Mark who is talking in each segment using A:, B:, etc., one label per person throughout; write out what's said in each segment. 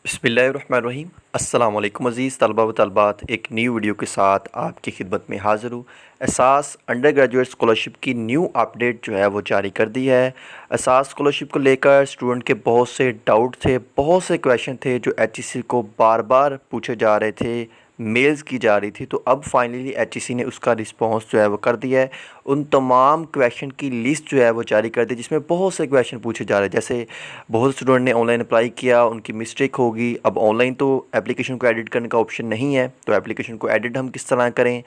A: बिस्मिल्लाहिर्रहमानिर्रहीम। अस्सलाम वालेकुम अज़ीज़ तलबा व तलबात, एक न्यू वीडियो के साथ आपकी खिदमत में हाज़िर हूँ। एहसास अंडर ग्रेजुएट स्कॉलरशिप की न्यू अपडेट जो है वो जारी कर दी है। एहसास स्कॉलरशिप को लेकर स्टूडेंट के बहुत से डाउट थे, बहुत से क्वेश्चन थे जो एचईसी को बार बार पूछे जा रहे थे, मेल्स की जा रही थी। तो अब फाइनली एचईसी ने उसका रिस्पांस जो है वो कर दिया है। उन तमाम क्वेश्चन की लिस्ट जो है वो जारी कर दी, जिसमें बहुत से क्वेश्चन पूछे जा रहे हैं। जैसे बहुत स्टूडेंट ने ऑनलाइन अप्लाई किया, उनकी मिस्टेक होगी। अब ऑनलाइन तो एप्लीकेशन को एडिट करने का ऑप्शन नहीं है, तो एप्लीकेशन को एडिट हम किस तरह करें,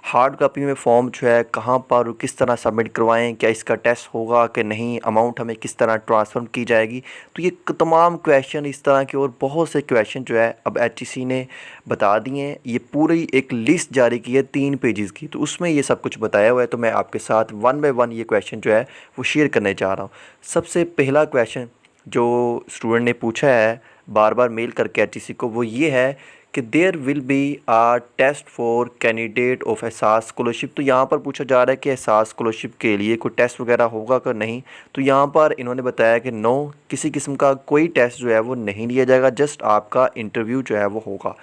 A: हार्ड कॉपी में फॉर्म जो है कहाँ पर और किस तरह सबमिट करवाएं, क्या इसका टेस्ट होगा कि नहीं, अमाउंट हमें किस तरह ट्रांसफ़र की जाएगी। तो ये तमाम क्वेश्चन, इस तरह के और बहुत से क्वेश्चन जो है अब एचईसी ने बता दिए हैं। ये पूरी एक लिस्ट जारी की है 3 पेजेस की, तो उसमें ये सब कुछ बताया हुआ है। तो मैं आपके साथ वन बाय वन ये क्वेश्चन जो है वो शेयर करने जा रहा हूँ। सबसे पहला क्वेश्चन जो स्टूडेंट ने पूछा है बार बार मेल करके एचईसी को, वो ये है कि there will be a test for candidate of Ehsaas scholarship. तो यहाँ पर पूछा जा रहा है कि एहसास स्कॉलरशिप के लिए कोई टेस्ट वगैरह होगा कि नहीं। तो यहाँ पर इन्होंने बताया कि नो, किसी किस्म का कोई टेस्ट जो है वो नहीं लिया जाएगा, जस्ट आपका इंटरव्यू जो है वो होगा।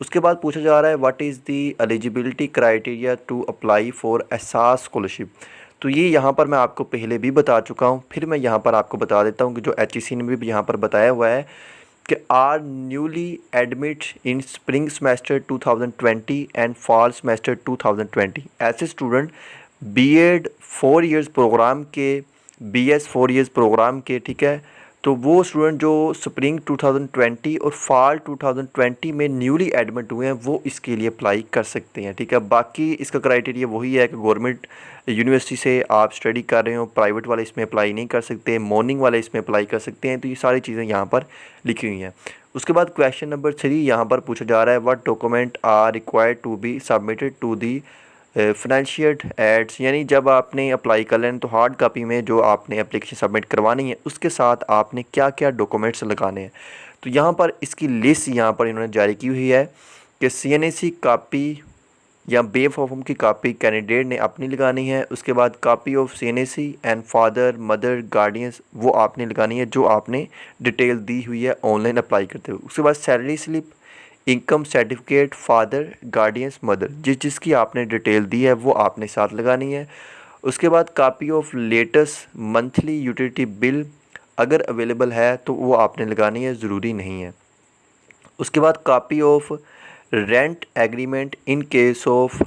A: उसके बाद पूछा जा रहा है what is the eligibility criteria to apply for Ehsaas scholarship. तो ये यहाँ पर मैं आपको पहले भी बता चुका हूँ, फिर मैं यहाँ पर आपको बता देता हूँ कि जो एचईसी ने भी यहाँ पर बताया हुआ है कि are newly admitted in spring semester 2020 and fall semester 2020। ऐसे स्टूडेंट बीएड 4 इयर्स प्रोग्राम के, बीएस 4 इयर्स प्रोग्राम के, ठीक है, तो वो स्टूडेंट जो स्प्रिंग 2020 और फॉल 2020 में न्यूली एडमिट हुए हैं वो इसके लिए अप्लाई कर सकते हैं, ठीक है। बाकी इसका क्राइटेरिया वही है कि गवर्नमेंट यूनिवर्सिटी से आप स्टडी कर रहे हो, प्राइवेट वाले इसमें अप्लाई नहीं कर सकते, मॉर्निंग वाले इसमें अप्लाई कर सकते हैं। तो ये सारी चीज़ें यहाँ पर लिखी हुई हैं। उसके बाद क्वेश्चन नंबर 3 यहाँ पर पूछा जा रहा है what document are required to be submitted to the financial aids. यानी जब आपने अप्लाई कर लें तो हार्ड कॉपी में जो आपने एप्लीकेशन सबमिट करवानी है उसके साथ आपने क्या क्या डॉक्यूमेंट्स लगाने हैं। तो यहाँ पर इसकी लिस्ट यहाँ पर इन्होंने जारी की हुई है कि सीएनएसी कॉपी या बे फॉर्म की कॉपी कैंडिडेट ने अपनी लगानी है। उसके बाद copy of CNIC and father mother guardians वो आपने लगानी है, जो आपने डिटेल दी हुई है ऑनलाइन अप्लाई करते हुए। उसके बाद salary slip, income certificate, father guardians mother, जिसकी आपने डिटेल दी है वो आपने साथ लगानी है। उसके बाद copy of latest monthly utility bill अगर अवेलेबल है तो वो आपने लगानी है, ज़रूरी नहीं है। उसके बाद copy of rent agreement in case of,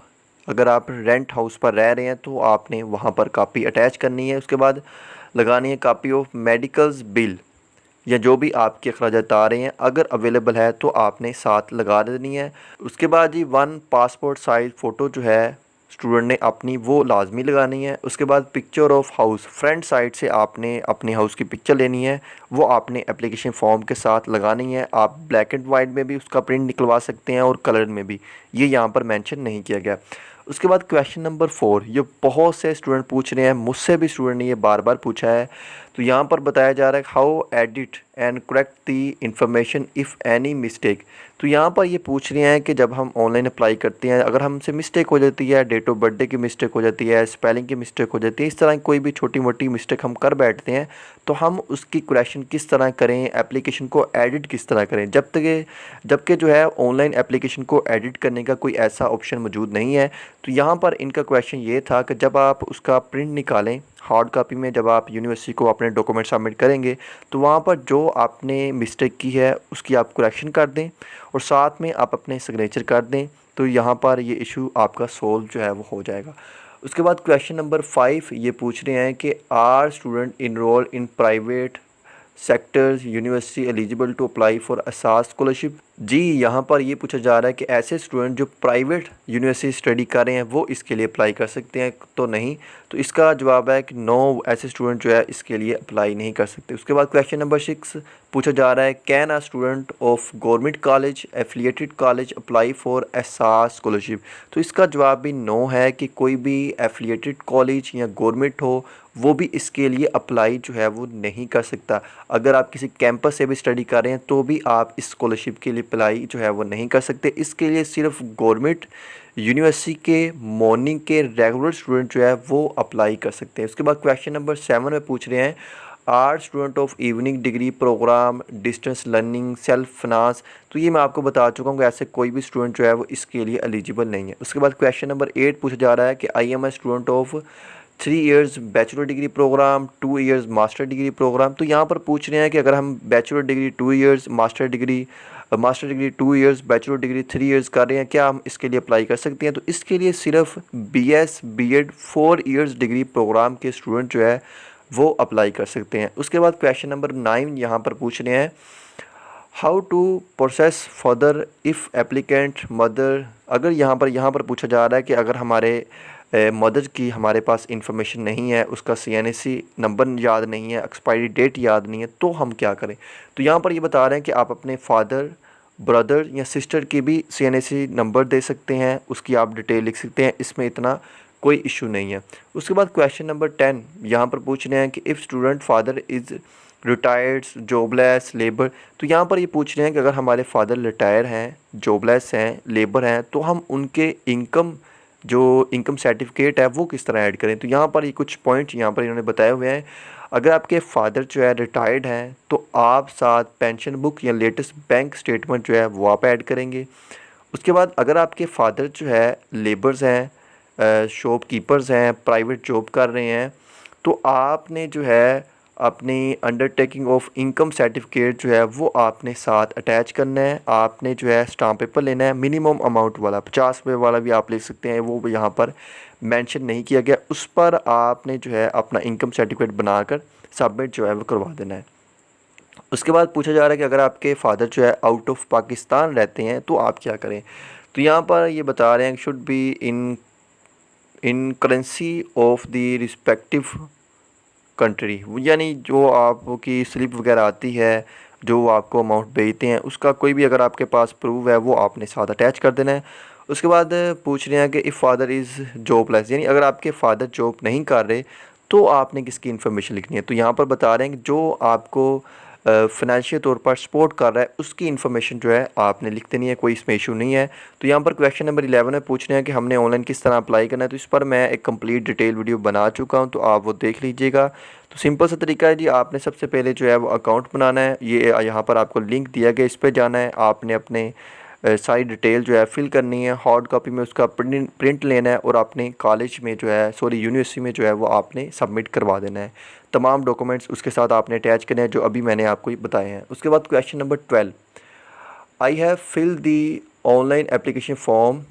A: अगर आप रेंट हाउस पर रह रहे हैं तो आपने वहाँ पर कॉपी अटैच करनी है। उसके बाद लगानी है कॉपी ऑफ मेडिकल्स बिल, या जो भी आपके अखराजात आ रहे हैं अगर अवेलेबल है तो आपने साथ लगा देनी है। उसके बाद जी 1 पासपोर्ट साइज़ फ़ोटो जो है स्टूडेंट ने अपनी वो लाजमी लगानी है। उसके बाद picture of house, front side से आपने अपने हाउस की पिक्चर लेनी है, वो आपने एप्लीकेशन फॉर्म के साथ लगानी है। आप ब्लैक एंड वाइट में भी उसका प्रिंट निकलवा सकते हैं और कलर में भी, ये यहाँ पर मेंशन नहीं किया गया। उसके बाद क्वेश्चन नंबर 4, ये बहुत से स्टूडेंट पूछ रहे हैं, मुझसे भी स्टूडेंट ने ये बार बार पूछा है। तो यहाँ पर बताया जा रहा है how edit and correct the information if any mistake. तो यहाँ पर ये पूछ रहे हैं कि जब हम ऑनलाइन अप्लाई करते हैं, अगर हमसे मिस्टेक हो जाती है, डेट ऑफ बर्थडे की मिस्टेक हो जाती है, स्पेलिंग की मिस्टेक हो जाती है, इस तरह की कोई भी छोटी मोटी मिस्टेक हम कर बैठते हैं, तो हम उसकी करेक्शन किस तरह करें, एप्लीकेशन को एडिट किस तरह करें। जबकि जो है ऑनलाइन एप्लीकेशन को एडिट करने का कोई ऐसा ऑप्शन मौजूद नहीं है। तो यहाँ पर इनका क्वेश्चन ये था कि जब आप उसका प्रिंट निकालें हार्ड कॉपी में, जब आप यूनिवर्सिटी को अपने डॉक्यूमेंट सबमिट करेंगे तो वहाँ पर जो आपने मिस्टेक की है उसकी आप करेक्शन कर दें और साथ में आप अपने सिग्नेचर कर दें। तो यहाँ पर ये इशू आपका सोल्व जो है वो हो जाएगा। उसके बाद क्वेश्चन नंबर 5 ये पूछ रहे हैं कि are student enrol in private sectors university eligible to apply for Ehsaas scholarship. जी यहाँ पर ये पूछा जा रहा है कि ऐसे स्टूडेंट जो प्राइवेट यूनिवर्सिटी स्टडी कर रहे हैं वो इसके लिए अप्लाई कर सकते हैं तो नहीं। तो इसका जवाब है कि नो, ऐसे स्टूडेंट जो है इसके लिए अप्लाई नहीं कर सकते। उसके बाद क्वेश्चन नंबर 6 पूछा जा रहा है can a student of government college affiliated college apply for Ehsaas scholarship. तो इसका जवाब भी नो है कि कोई भी एफिलिएटेड कॉलेज या गवर्नमेंट हो वो भी इसके लिए अप्लाई जो है वो नहीं कर सकता। अगर आप किसी कैंपस से भी स्टडी कर रहे हैं तो भी आप इस स्कॉलरशिप के लिए अप्लाई जो है वो नहीं कर सकते। इसके लिए सिर्फ गवर्नमेंट यूनिवर्सिटी के मॉर्निंग के रेगुलर स्टूडेंट जो है वो अप्लाई कर सकते हैं। उसके बाद क्वेश्चन नंबर 7 में पूछ रहे हैं are student of evening degree program distance learning self finance. तो ये मैं आपको बता चुका हूँ कि ऐसे कोई भी स्टूडेंट जो है वो इसके लिए एलिजिबल नहीं है। उसके बाद क्वेश्चन नंबर 8 पूछा जा रहा है कि I am a student of 3 years bachelor degree program 2 years master degree program. तो यहाँ पर पूछ रहे हैं कि अगर हम bachelor degree 2 years master degree 2 years bachelor degree 3 years कर रहे हैं, क्या हम इसके लिए अप्लाई कर सकते हैं? तो इसके लिए सिर्फ BS BEd 4 years degree program के स्टूडेंट जो है वो अप्लाई कर सकते हैं। उसके बाद क्वेश्चन नंबर 9 यहाँ पर पूछ रहे हैं how to process further if applicant mother. अगर यहाँ पर पूछा जा रहा है कि अगर हमारे मदर की हमारे पास इंफॉर्मेशन नहीं है, उसका CNAC नंबर याद नहीं है, एक्सपायरी डेट याद नहीं है, तो हम क्या करें? तो यहाँ पर ये बता रहे हैं कि आप अपने फादर ब्रदर या सिस्टर की भी CNAC नंबर दे सकते हैं, उसकी आप डिटेल लिख सकते हैं, इसमें इतना कोई इशू नहीं है। उसके बाद क्वेश्चन नंबर 10 यहाँ पर पूछ रहे हैं कि if student father is retired jobless labour. तो यहाँ पर ये पूछ रहे हैं कि अगर हमारे फादर रिटायर हैं, जॉबलेस हैं, लेबर हैं, तो हम उनके इनकम सर्टिफिकेट है वो किस तरह ऐड करें? तो यहाँ पर ये कुछ पॉइंट्स यहाँ पर इन्होंने बताए हुए हैं। अगर आपके फादर जो है रिटायर्ड हैं तो आप साथ पेंशन बुक या लेटेस्ट बैंक स्टेटमेंट जो है वो आप ऐड करेंगे। उसके बाद अगर आपके फादर जो है लेबर्स हैं, शॉपकीपर्स हैं, प्राइवेट जॉब कर रहे हैं, तो आपने जो है अपनी अंडरटेकिंग ऑफ इनकम सर्टिफिकेट जो है वो आपने साथ अटैच करना है। आपने जो है स्टाम्प पेपर लेना है, मिनिमम अमाउंट वाला 50 रुपये वाला भी आप ले सकते हैं, वो यहाँ पर मेंशन नहीं किया गया। उस पर आपने जो है अपना इनकम सर्टिफिकेट बनाकर सबमिट जो है वो करवा देना है। उसके बाद पूछा जा रहा है कि अगर आपके फादर जो है आउट ऑफ पाकिस्तान रहते हैं तो आप क्या करें? तो यहाँ पर ये बता रहे हैं should be in currency of the respective country, यानी जो आपकी स्लिप वगैरह आती है, जो आपको अमाउंट भेजते हैं, उसका कोई भी अगर आपके पास प्रूफ है वो आपने साथ अटैच कर देना है। उसके बाद पूछ रहे हैं कि इफ़ फादर इज़ जॉबलेस, यानी अगर आपके फादर जॉब नहीं कर रहे तो आपने किसकी इन्फॉर्मेशन लिखनी है? तो यहाँ पर बता रहे हैं कि जो आपको फाइनेंशियल तौर पर सपोर्ट कर रहा है उसकी इन्फॉर्मेशन जो है आपने लिख देनी है, कोई इसमें इशू नहीं है। तो यहाँ पर क्वेश्चन नंबर 11 में पूछ रहे हैं कि हमने ऑनलाइन किस तरह अप्लाई करना है। तो इस पर मैं एक कंप्लीट डिटेल वीडियो बना चुका हूँ, तो आप वो देख लीजिएगा। तो सिंपल सा तरीका है जी, आपने सबसे पहले जो है वो अकाउंट बनाना है। ये यहाँ पर आपको लिंक दिया गया, इस पर जाना है, आपने अपने सारी डिटेल जो है फिल करनी है, हार्ड कॉपी में उसका प्रिंट लेना है और अपने कॉलेज में जो है यूनिवर्सिटी में जो है वो आपने सबमिट करवा देना है। तमाम डॉक्यूमेंट्स उसके साथ आपने अटैच करने हैं जो अभी मैंने आपको बताए हैं। उसके बाद question number 12, I have fill the online application form,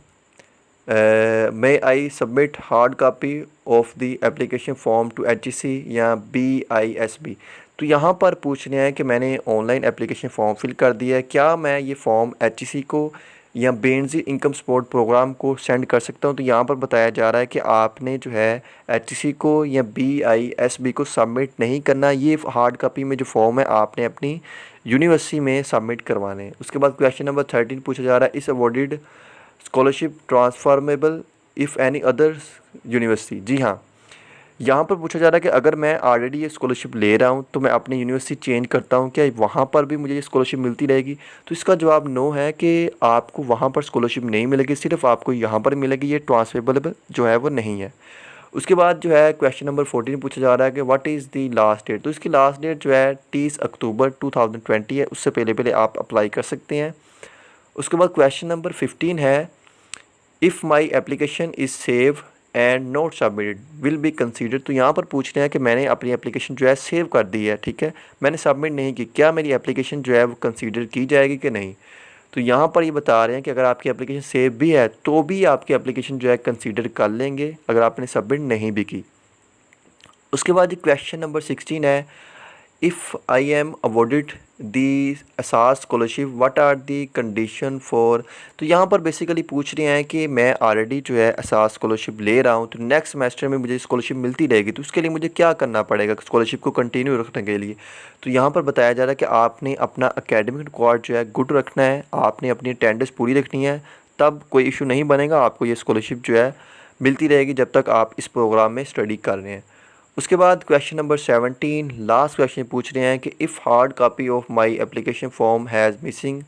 A: may I submit hard copy of the application form to HEC या BISB। तो यहाँ पर पूछ रहे हैं कि मैंने ऑनलाइन एप्लीकेशन फॉर्म फिल कर दिया है, क्या मैं ये फॉर्म HEC को या बेनज़ीर इनकम सपोर्ट प्रोग्राम को सेंड कर सकता हूँ? तो यहाँ पर बताया जा रहा है कि आपने जो है HEC को या BISB को सबमिट नहीं करना, ये हार्ड कॉपी में जो फॉर्म है आपने अपनी यूनिवर्सिटी में सबमिट करवाने हैं। उसके बाद क्वेश्चन नंबर 13 पूछा जा रहा है इस awarded scholarship transformable if any other university. जी हाँ, यहाँ पर पूछा जा रहा है कि अगर मैं ऑलरेडी ये स्कॉलरशिप ले रहा हूँ तो मैं अपनी यूनिवर्सिटी चेंज करता हूँ, क्या वहाँ पर भी मुझे ये स्कॉलरशिप मिलती रहेगी? तो इसका जवाब नो है कि आपको वहाँ पर स्कॉलरशिप नहीं मिलेगी, सिर्फ आपको यहाँ पर मिलेगी, ये ट्रांसफरेबल जो है वो नहीं है। उसके बाद जो है क्वेश्चन नंबर 14 पूछा जा रहा है कि what is the last date. तो इसकी लास्ट डेट जो है 30 अक्टूबर 2020 है, उससे पहले आप अप्लाई कर सकते हैं। उसके बाद क्वेश्चन नंबर 15 है if my application is save and note submitted will be considered. तो यहाँ पर पूछ रहे हैं कि मैंने अपनी एप्लीकेशन जो है सेव कर दी है, ठीक है, मैंने सबमिट नहीं की, क्या मेरी एप्लीकेशन जो है वो कंसीडर की जाएगी कि नहीं? तो यहाँ पर ये बता रहे हैं कि अगर आपकी एप्लीकेशन सेव भी है तो भी आपकी एप्लीकेशन जो है कंसीडर कर लेंगे अगर आपने सबमिट नहीं भी की। उसके बाद क्वेश्चन नंबर 16 है if I am awarded the एसास scholarship what are the condition for. तो यहाँ पर बेसिकली पूछ रहे हैं कि मैं ऑलरेडी जो है एसास स्कॉलरशिप ले रहा हूँ, तो नेक्स्ट सेमेस्टर में मुझे स्कॉलरशिप मिलती रहेगी, तो उसके लिए मुझे क्या करना पड़ेगा स्कॉलरशिप को कंटिन्यू रखने के लिए? तो यहाँ पर बताया जा रहा है कि आपने अपना एकेडमिक रिकॉर्ड जो है गुड रखना है, आपने अपनी अटेंडेंस पूरी रखनी है, तब कोई इशू नहीं बनेगा, आपको ये स्कॉलरशिप जो है मिलती रहेगी जब तक आप इस प्रोग्राम में स्टडी कर रहे हैं। उसके बाद क्वेश्चन नंबर 17 लास्ट क्वेश्चन पूछ रहे हैं कि if hard copy of my application form has missing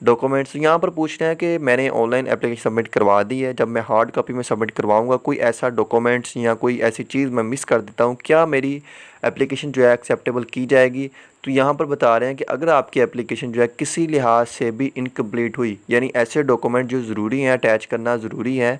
A: documents यहाँ पर पूछ रहे हैं कि मैंने ऑनलाइन एप्लीकेशन सबमिट करवा दी है, जब मैं हार्ड कॉपी में सबमिट करवाऊँगा कोई ऐसा डॉक्यूमेंट्स या कोई ऐसी चीज़ मैं मिस कर देता हूँ, क्या मेरी एप्लीकेशन जो है एक्सेप्टेबल की जाएगी। तो यहाँ पर बता रहे हैं कि अगर आपकी एप्लीकेशन जो है किसी लिहाज से भी इनकम्प्लीट हुई, यानी ऐसे डॉक्यूमेंट जो ज़रूरी हैं अटैच करना ज़रूरी है,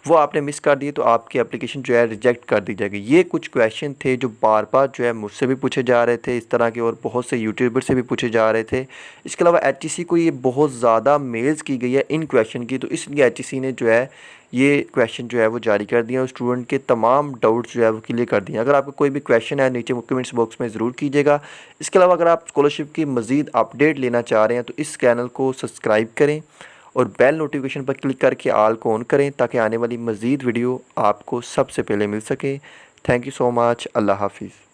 A: वो आपने मिस कर दिए, तो आपकी एप्लीकेशन जो है रिजेक्ट कर दी जाएगी। ये कुछ क्वेश्चन थे जो बार बार जो है मुझसे भी पूछे जा रहे थे इस तरह के, और बहुत से यूट्यूबर से भी पूछे जा रहे थे। इसके अलावा एचईसी को ये बहुत ज़्यादा मेल्स की गई है इन क्वेश्चन की, तो इसलिए एचईसी ने जो है ये क्वेश्चन जो है वो जारी कर दिया और स्टूडेंट के तमाम डाउट्स जो है वो क्लियर कर दिए। अगर आपका कोई भी क्वेश्चन है नीचे कमेंट्स बॉक्स में ज़रूर कीजिएगा। इसके अलावा अगर आप स्कॉलरशिप की मज़ीद अपडेट लेना चाह रहे हैं तो इस चैनल को सब्सक्राइब करें और बेल नोटिफिकेशन पर क्लिक करके ऑल को ऑन करें ताकि आने वाली मज़ीद वीडियो आपको सबसे पहले मिल सके। Thank you so much. अल्लाह हाफिज़।